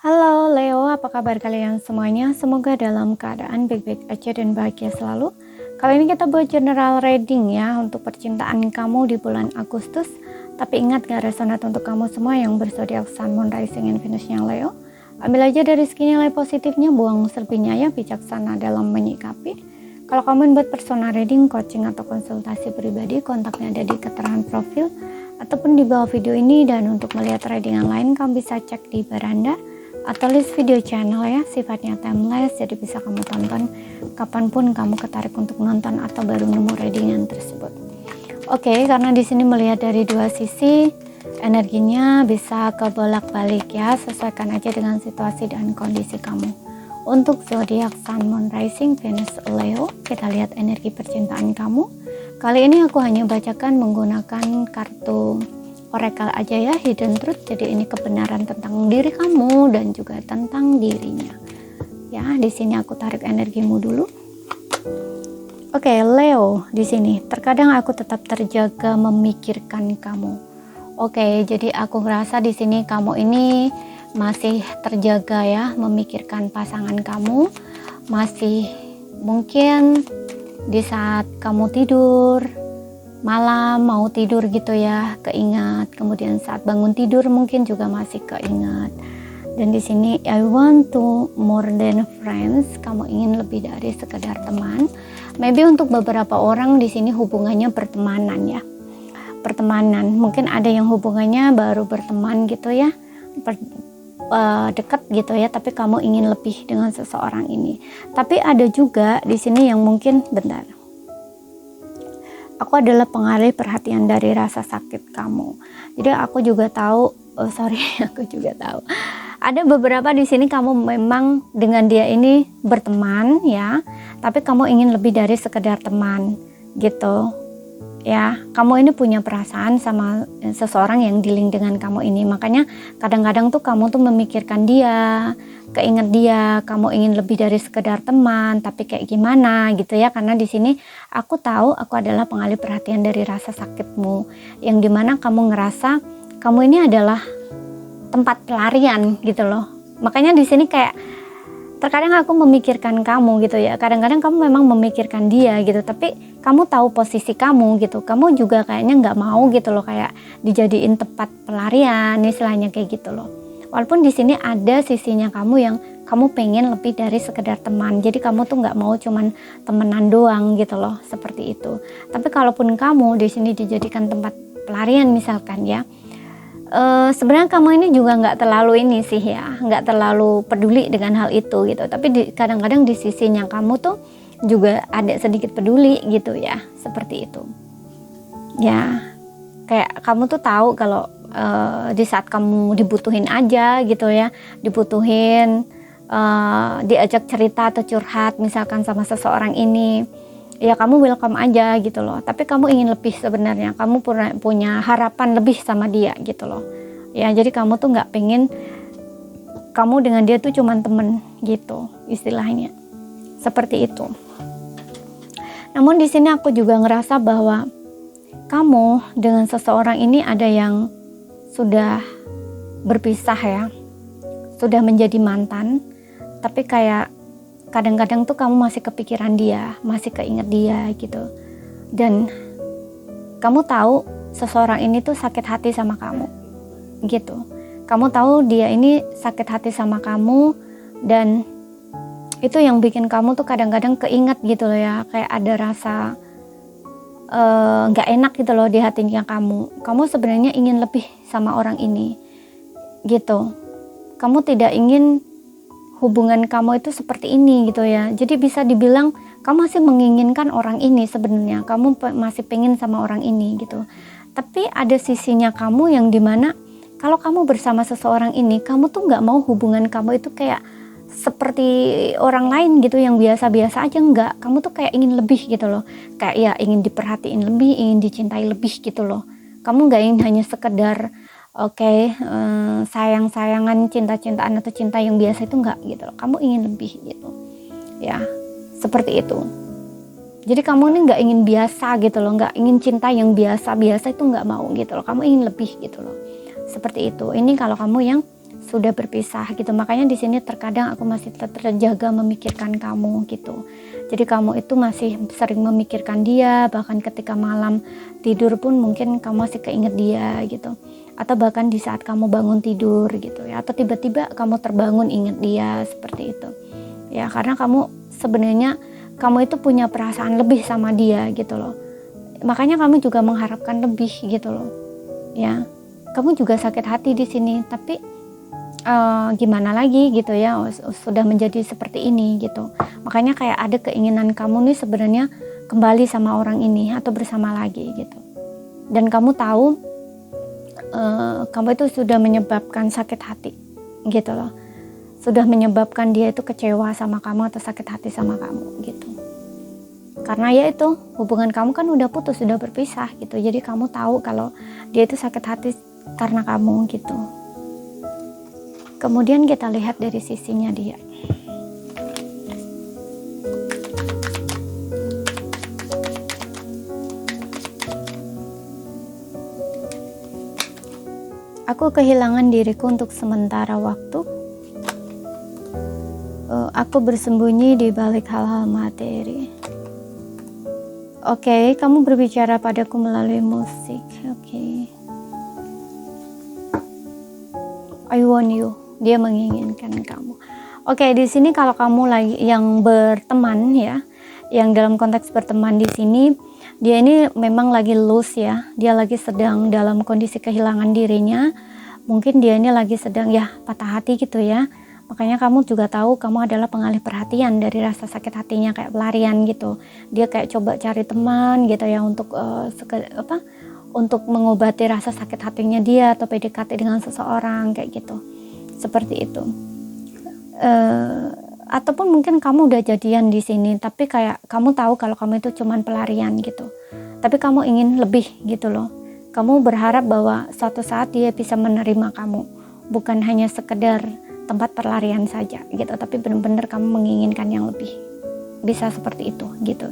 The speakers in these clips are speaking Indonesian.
Halo Leo, apa kabar kalian semuanya? Semoga dalam keadaan baik-baik aja dan bahagia selalu. Kali ini kita buat general reading ya untuk percintaan kamu di bulan Agustus. Tapi ingat gak resonate untuk kamu semua yang berzodiak Sun, Moon, Rising, and Venus-nya Leo. Ambil aja dari segi nilai positifnya, buang selebihnya ya, bijaksana dalam menyikapi. Kalau kamu buat personal reading, coaching, atau konsultasi pribadi, kontaknya ada di keterangan profil ataupun di bawah video ini. Dan untuk melihat readingan lain, kamu bisa cek di beranda atau list video channel ya, sifatnya timeless, jadi bisa kamu tonton kapanpun kamu ketarik untuk nonton atau baru nemu readingan tersebut. Oke, karena di sini melihat dari dua sisi, energinya bisa kebolak-balik ya, sesuaikan aja dengan situasi dan kondisi kamu. Untuk zodiak Sun, Moon, Rising, Venus, Leo, kita lihat energi percintaan kamu. Kali ini aku hanya bacakan menggunakan kartu oracle aja ya, hidden truth. Jadi ini kebenaran tentang diri kamu dan juga tentang dirinya. Ya, di sini aku tarik energimu dulu. Oke, Leo, di sini terkadang aku tetap terjaga memikirkan kamu. Oke, jadi aku ngerasa di sini kamu ini masih terjaga ya, memikirkan pasangan kamu. Masih mungkin di saat kamu tidur malam mau tidur gitu ya, keingat, kemudian saat bangun tidur mungkin juga masih keingat. Dan di sini I want to more than friends, kamu ingin lebih dari sekedar teman. Maybe untuk beberapa orang di sini hubungannya pertemanan ya, pertemanan. Mungkin ada yang hubungannya baru berteman gitu ya, dekat gitu ya, tapi kamu ingin lebih dengan seseorang ini. Tapi ada juga di sini yang mungkin bentar. Aku adalah pengalih perhatian dari rasa sakit kamu. Jadi aku juga tahu, aku juga tahu. Ada beberapa di sini kamu memang dengan dia ini berteman ya, tapi kamu ingin lebih dari sekedar teman gitu. Ya, kamu ini punya perasaan sama seseorang yang dealing dengan kamu ini. Makanya kadang-kadang tuh kamu tuh memikirkan dia, keinget dia, kamu ingin lebih dari sekedar teman, tapi kayak gimana gitu ya. Karena di sini aku tahu aku adalah pengalih perhatian dari rasa sakitmu, yang dimana kamu ngerasa kamu ini adalah tempat pelarian gitu loh. Makanya di sini kayak terkadang aku memikirkan kamu gitu ya. Kadang-kadang kamu memang memikirkan dia gitu, tapi kamu tahu posisi kamu gitu. Kamu juga kayaknya nggak mau gitu loh, kayak dijadiin tempat pelarian, istilahnya kayak gitu loh. Walaupun di sini ada sisinya kamu yang kamu pengen lebih dari sekedar teman. Jadi kamu tuh nggak mau cuman temenan doang gitu loh, seperti itu. Tapi kalaupun kamu di sini dijadikan tempat pelarian misalkan ya, sebenarnya kamu ini juga nggak terlalu ini sih ya, nggak terlalu peduli dengan hal itu gitu. Tapi kadang-kadang di sisinya kamu tuh juga ada sedikit peduli gitu ya, seperti itu. Ya, kayak kamu tuh tahu kalau di saat kamu dibutuhin aja gitu ya, dibutuhin diajak cerita atau curhat misalkan sama seseorang ini, ya kamu welcome aja gitu loh. Tapi kamu ingin lebih sebenarnya, kamu punya harapan lebih sama dia gitu loh ya. Jadi kamu tuh nggak pengen kamu dengan dia tuh cuman temen gitu istilahnya, seperti itu. Namun di sini aku juga ngerasa bahwa kamu dengan seseorang ini ada yang sudah berpisah ya, sudah menjadi mantan, tapi kayak kadang-kadang tuh kamu masih kepikiran dia, masih keinget dia gitu. Dan kamu tahu seseorang ini tuh sakit hati sama kamu gitu. Kamu tahu dia ini sakit hati sama kamu, dan itu yang bikin kamu tuh kadang-kadang keinget gitu loh ya, kayak ada rasa gak enak gitu loh di hatinya kamu. Kamu sebenarnya ingin lebih sama orang ini gitu. Kamu tidak ingin hubungan kamu itu seperti ini gitu ya. Jadi bisa dibilang kamu masih menginginkan orang ini sebenarnya. Kamu masih pengen sama orang ini gitu. Tapi ada sisinya kamu yang dimana kalau kamu bersama seseorang ini, kamu tuh gak mau hubungan kamu itu kayak seperti orang lain gitu yang biasa-biasa aja. Enggak, kamu tuh kayak ingin lebih gitu loh, kayak ya ingin diperhatiin lebih, ingin dicintai lebih gitu loh. Kamu gak ingin hanya sekedar sayang-sayangan, cinta-cintaan atau cinta yang biasa itu enggak gitu loh. Kamu ingin lebih gitu ya, seperti itu. Jadi kamu ini nggak ingin biasa gitu loh, nggak ingin cinta yang biasa-biasa itu nggak mau gitu loh. Kamu ingin lebih gitu loh, seperti itu. Ini kalau kamu yang sudah berpisah gitu. Makanya di sini terkadang aku masih terjaga memikirkan kamu gitu. Jadi kamu itu masih sering memikirkan dia, bahkan ketika malam tidur pun mungkin kamu masih keinget dia gitu. Atau bahkan di saat kamu bangun tidur gitu ya, atau tiba-tiba kamu terbangun inget dia, seperti itu. Ya, karena kamu sebenarnya kamu itu punya perasaan lebih sama dia gitu loh. Makanya kamu juga mengharapkan lebih gitu loh. Ya. Kamu juga sakit hati di sini, tapi gimana lagi gitu ya, sudah menjadi seperti ini gitu. Makanya kayak ada keinginan kamu nih sebenarnya kembali sama orang ini atau bersama lagi gitu. Dan kamu tahu kamu itu sudah menyebabkan sakit hati gitu loh. Sudah menyebabkan dia itu kecewa sama kamu atau sakit hati sama kamu gitu. Karena ya itu, hubungan kamu kan udah putus, sudah berpisah gitu. Jadi kamu tahu kalau dia itu sakit hati karena kamu gitu. Kemudian kita lihat dari sisinya dia. Aku kehilangan diriku untuk sementara waktu. Aku bersembunyi di balik hal-hal materi. Oke, kamu berbicara padaku melalui musik. Oke. I want you. Dia menginginkan kamu. Oke, di sini kalau kamu lagi yang berteman ya, yang dalam konteks berteman di sini, dia ini memang lagi loose ya. Dia lagi sedang dalam kondisi kehilangan dirinya. Mungkin dia ini lagi sedang ya patah hati gitu ya. Makanya kamu juga tahu kamu adalah pengalih perhatian dari rasa sakit hatinya, kayak pelarian gitu. Dia kayak coba cari teman gitu ya untuk untuk mengobati rasa sakit hatinya dia, atau PDKT dengan seseorang kayak gitu. Seperti itu. Ataupun mungkin kamu udah jadian di sini, tapi kayak kamu tahu kalau kamu itu cuman pelarian gitu. Tapi kamu ingin lebih gitu loh. Kamu berharap bahwa suatu saat dia bisa menerima kamu, bukan hanya sekedar tempat pelarian saja gitu, tapi benar-benar kamu menginginkan yang lebih. Bisa seperti itu gitu.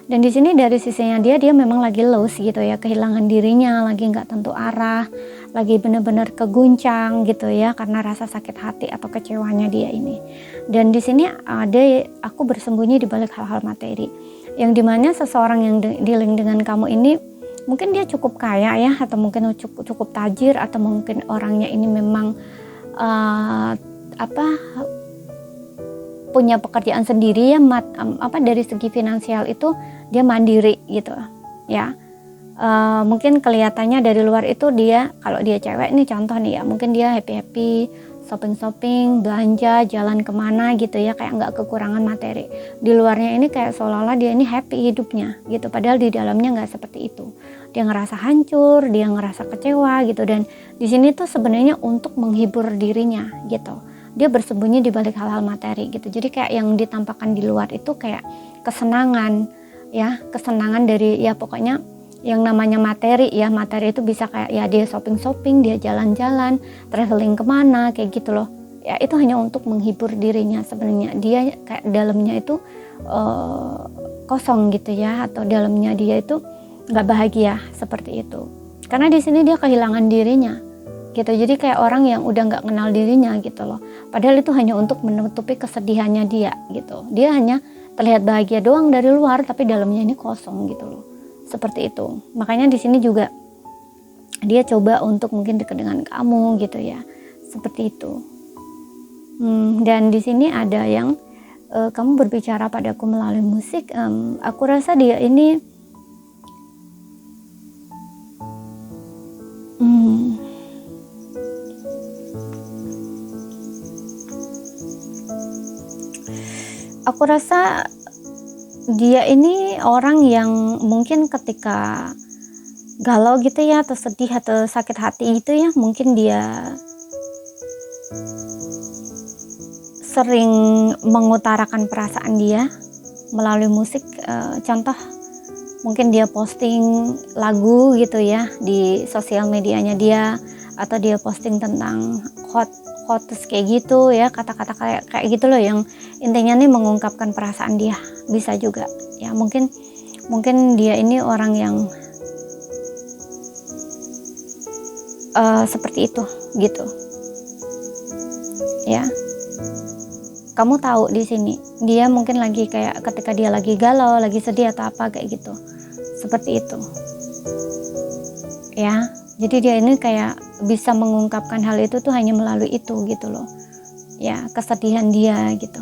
Dan di sini dari sisinya dia memang lagi lost gitu ya, kehilangan dirinya, lagi nggak tentu arah, lagi benar-benar keguncang gitu ya karena rasa sakit hati atau kecewanya dia ini. Dan di sini ada aku bersembunyi di balik hal-hal materi, yang dimana seseorang yang dealing dengan kamu ini mungkin dia cukup kaya ya, atau mungkin cukup tajir, atau mungkin orangnya ini memang punya pekerjaan sendiri ya, dari segi finansial itu dia mandiri gitu ya. Mungkin kelihatannya dari luar itu dia, kalau dia cewek nih contoh nih ya, mungkin dia happy shopping, belanja, jalan kemana gitu ya, kayak nggak kekurangan materi. Di luarnya ini kayak seolah-olah dia ini happy hidupnya gitu, padahal di dalamnya nggak seperti itu. Dia ngerasa hancur, dia ngerasa kecewa gitu. Dan di sini tuh sebenarnya untuk menghibur dirinya gitu. Dia bersembunyi di balik hal-hal materi gitu. Jadi kayak yang ditampakkan di luar itu kayak kesenangan ya, kesenangan dari ya pokoknya yang namanya materi ya. Materi itu bisa kayak ya dia shopping, dia jalan-jalan, traveling kemana kayak gitu loh. Ya itu hanya untuk menghibur dirinya sebenarnya. Dia kayak dalamnya itu kosong gitu ya, atau dalamnya dia itu nggak bahagia seperti itu. Karena di sini dia kehilangan dirinya gitu. Jadi kayak orang yang udah nggak kenal dirinya gitu loh. Padahal itu hanya untuk menutupi kesedihannya dia gitu. Dia hanya terlihat bahagia doang dari luar, tapi dalamnya ini kosong gitu loh. Seperti itu. Makanya di sini juga dia coba untuk mungkin dekat dengan kamu gitu ya. Seperti itu. Dan di sini ada yang kamu berbicara padaku melalui musik. Aku rasa dia ini aku rasa dia ini orang yang mungkin ketika galau gitu ya, atau sedih atau sakit hati gitu ya, mungkin dia sering mengutarakan perasaan dia melalui musik. Contoh mungkin dia posting lagu gitu ya di sosial medianya dia, atau dia posting tentang quotes kayak gitu ya, kata-kata kayak gitu loh, yang intinya nih mengungkapkan perasaan dia. Bisa juga ya, mungkin dia ini orang yang seperti itu gitu. ya. Kamu tahu di sini dia mungkin lagi kayak ketika dia lagi galau, lagi sedih atau apa kayak gitu, seperti itu ya. Jadi dia ini kayak bisa mengungkapkan hal itu tuh hanya melalui itu gitu loh ya, kesedihan dia gitu.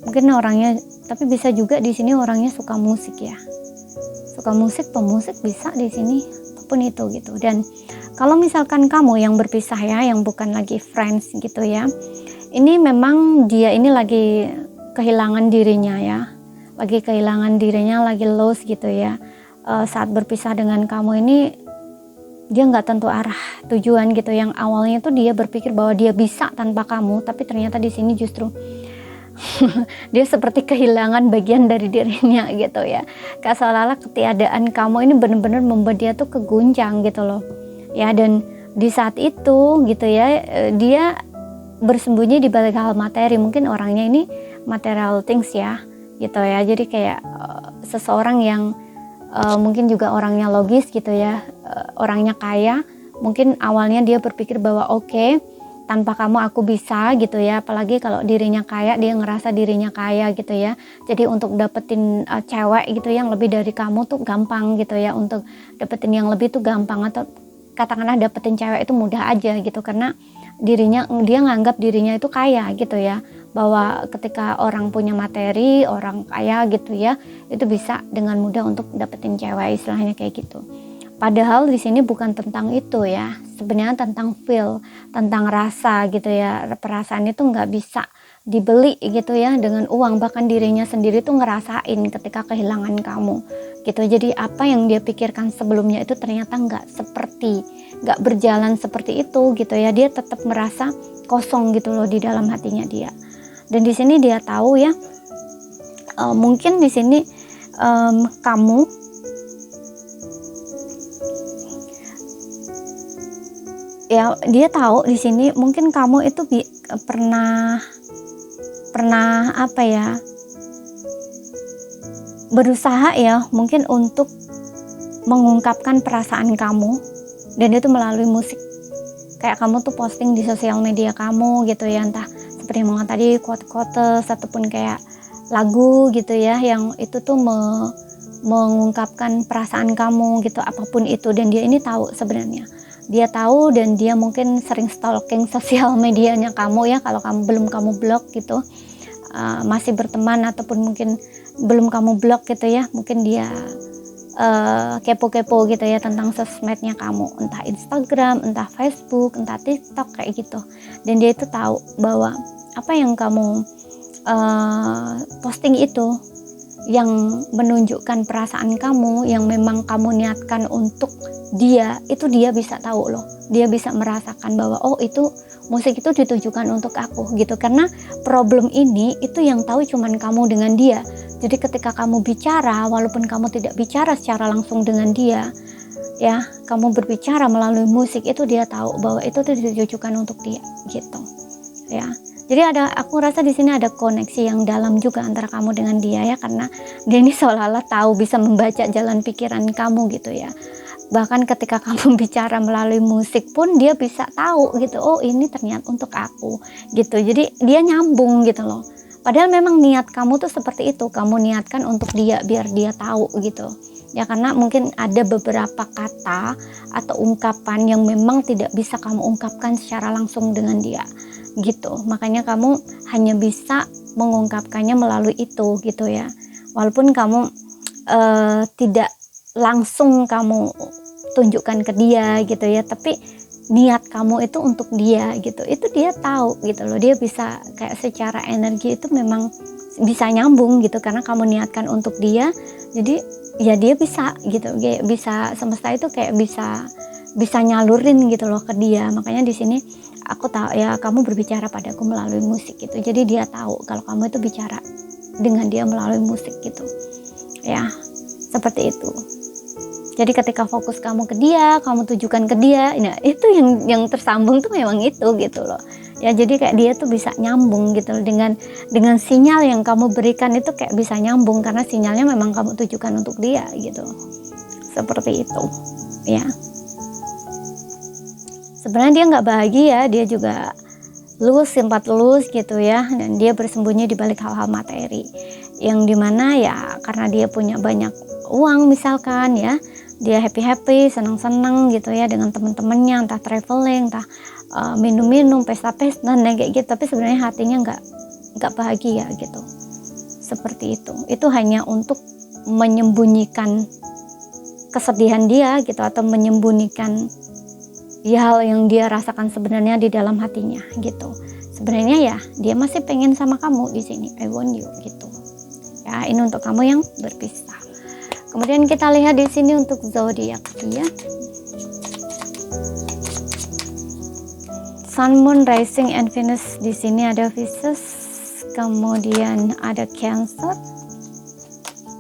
Mungkin orangnya, tapi bisa juga di sini orangnya suka musik ya, suka musik, pemusik bisa di sini, apapun itu gitu. Dan kalau misalkan kamu yang berpisah ya, yang bukan lagi friends gitu ya, ini memang dia ini lagi kehilangan dirinya ya, lagi kehilangan dirinya, lagi lost gitu ya. Saat berpisah dengan kamu ini dia nggak tentu arah tujuan gitu. Yang awalnya tuh dia berpikir bahwa dia bisa tanpa kamu, tapi ternyata di sini justru dia seperti kehilangan bagian dari dirinya gitu ya. Kayak seolah-olah ketiadaan kamu ini benar-benar membuat dia tuh keguncang gitu loh ya. Dan di saat itu gitu ya, dia bersembunyi di balik hal materi. Mungkin orangnya ini material things ya gitu ya. Jadi kayak seseorang yang mungkin juga orangnya logis gitu ya, orangnya kaya. Mungkin awalnya dia berpikir bahwa oke, tanpa kamu aku bisa gitu ya. Apalagi kalau dirinya kaya, dia ngerasa dirinya kaya gitu ya. Jadi untuk dapetin cewek gitu yang lebih dari kamu tuh gampang gitu ya. Untuk dapetin yang lebih tuh gampang, atau katakanlah dapetin cewek itu mudah aja gitu, karena dia nganggap dirinya itu kaya gitu ya. Bahwa ketika orang punya materi, orang kaya gitu ya, itu bisa dengan mudah untuk dapetin cewek, istilahnya kayak gitu. Padahal di sini bukan tentang itu ya, sebenarnya tentang feel, tentang rasa gitu ya. Perasaan itu nggak bisa dibeli gitu ya dengan uang. Bahkan dirinya sendiri tuh ngerasain ketika kehilangan kamu gitu. Jadi apa yang dia pikirkan sebelumnya itu ternyata nggak berjalan seperti itu gitu ya. Dia tetap merasa kosong gitu loh di dalam hatinya dia. Dan di sini dia tahu ya, mungkin di sini kamu ya, dia tahu di sini mungkin kamu itu pernah apa ya, berusaha ya mungkin untuk mengungkapkan perasaan kamu, dan itu melalui musik. Kayak kamu tuh posting di sosial media kamu gitu ya, entah seperti yang tadi quote-quote ataupun kayak lagu gitu ya, yang itu tuh mengungkapkan perasaan kamu gitu, apapun itu. Dan dia ini tahu sebenarnya, dia tahu, dan dia mungkin sering stalking sosial medianya kamu ya. Kalau kamu blok gitu, masih berteman ataupun mungkin belum kamu blok gitu ya, mungkin dia kepo-kepo gitu ya tentang sosmednya kamu, entah Instagram, entah Facebook, entah TikTok kayak gitu. Dan dia itu tahu bahwa apa yang kamu posting itu yang menunjukkan perasaan kamu, yang memang kamu niatkan untuk dia, itu dia bisa tahu loh. Dia bisa merasakan bahwa oh, itu musik itu ditujukan untuk aku gitu. Karena problem ini itu yang tahu cuman kamu dengan dia. Jadi ketika kamu bicara, walaupun kamu tidak bicara secara langsung dengan dia ya, kamu berbicara melalui musik, itu dia tahu bahwa itu tuh ditujukan untuk dia gitu ya. Jadi aku rasa di sini ada koneksi yang dalam juga antara kamu dengan dia ya, karena dia ini seolah-olah tahu, bisa membaca jalan pikiran kamu gitu ya. Bahkan ketika kamu bicara melalui musik pun dia bisa tahu gitu, oh ini ternyata untuk aku gitu. Jadi dia nyambung gitu loh. Padahal memang niat kamu tuh seperti itu, kamu niatkan untuk dia biar dia tahu gitu ya. Karena mungkin ada beberapa kata atau ungkapan yang memang tidak bisa kamu ungkapkan secara langsung dengan dia gitu. Makanya kamu hanya bisa mengungkapkannya melalui itu gitu ya. Walaupun kamu tidak langsung kamu tunjukkan ke dia gitu ya, tapi niat kamu itu untuk dia gitu, itu dia tahu gitu loh. Dia bisa kayak secara energi itu memang bisa nyambung gitu, karena kamu niatkan untuk dia. Jadi ya dia bisa gitu, bisa semesta itu kayak bisa nyalurin gitu loh ke dia. Makanya di sini aku tahu ya, kamu berbicara padaku melalui musik gitu. Jadi dia tahu kalau kamu itu bicara dengan dia melalui musik gitu ya, seperti itu. Jadi ketika fokus kamu ke dia, kamu tujukan ke dia, nah itu yang tersambung tuh memang itu gitu loh ya. Jadi kayak dia tuh bisa nyambung gitu loh, dengan sinyal yang kamu berikan itu kayak bisa nyambung, karena sinyalnya memang kamu tujukan untuk dia gitu, seperti itu ya. sebenarnya dia nggak bahagia, dia juga sempat lulus gitu ya, dan dia bersembunyi di balik hal-hal materi yang dimana ya karena dia punya banyak uang misalkan ya, dia happy senang-senang gitu ya dengan teman-temannya, entah traveling, entah minum-minum, pesta-pesta kayak gitu, tapi sebenarnya hatinya nggak bahagia gitu, seperti itu hanya untuk menyembunyikan kesedihan dia gitu, atau menyembunyikan hal yang dia rasakan sebenarnya di dalam hatinya gitu. Sebenarnya ya dia masih pengen sama kamu di sini, I want you gitu ya. Ini untuk kamu yang berpisah. Kemudian kita lihat di sini untuk zodiak dia, Sun, Moon, Rising, and Venus. Di sini ada Pisces, kemudian ada Cancer,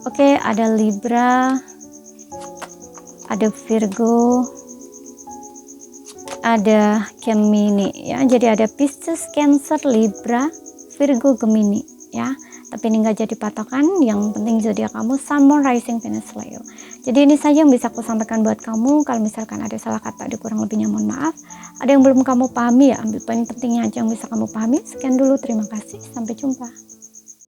oke, ada Libra, ada Virgo, ada Gemini ya. Jadi ada Pisces, Cancer, Libra, Virgo, Gemini ya. Tapi ini nggak jadi patokan, yang penting zodiak kamu Sun, Moon, Rising, Venus, Leo. Jadi ini saja yang bisa aku sampaikan buat kamu. Kalau misalkan ada salah kata, ada kurang lebihnya mohon maaf. Ada yang belum kamu pahami ya, ambil poin pentingnya aja yang bisa kamu pahami. Sekian dulu, terima kasih, sampai jumpa.